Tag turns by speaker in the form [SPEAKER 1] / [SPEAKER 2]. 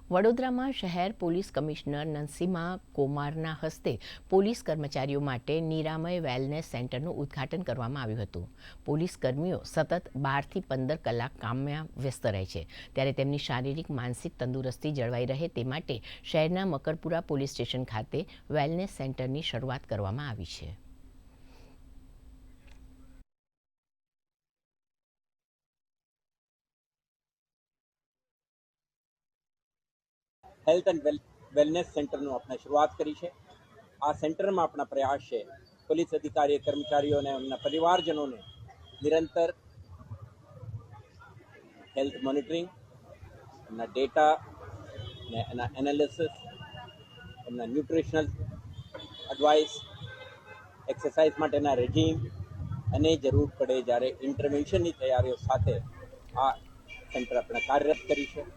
[SPEAKER 1] વડોદરામાં શહેર police commissioner Narasimha કોમારના હસ્તે પોલીસ કર્મચારીઓ માટે નિરામય વેલનેસ સેન્ટરનું ઉદ્ઘાટન કરવામાં આવ્યું હતું. પોલીસ કર્મીઓ સતત 12 થી 15 કલાક કામમાં વ્યસ્ત રહે છે, ત્યારે તેમની શારીરિક માનસિક તંદુરસ્તી જળવાઈ રહે તે માટે શહેરના મકરપુરા પોલીસ સ્ટેશન ખાતે વેલનેસ સેન્ટરની શરૂઆત કરવામાં આવી છે.
[SPEAKER 2] हेल्थ एंड वेलनेस सेंटर अपने शुरुआत करी है। आ सेंटर में अपना प्रयास है पुलिस अधिकारी कर्मचारीओं ने उमना परिवारजनों ने निरंतर हेल्थ मॉनिटरिंग, एमना डेटा ने एना एनालिसिस, एमना न्यूट्रिशनल एडवाइस, एक्सरसाइज माटेना रेजीम अने जरूर पड़े જ્યારે इंटरवेंशन की तैयारीओ साथे आ सेंटर अपने कार्यरत करी है।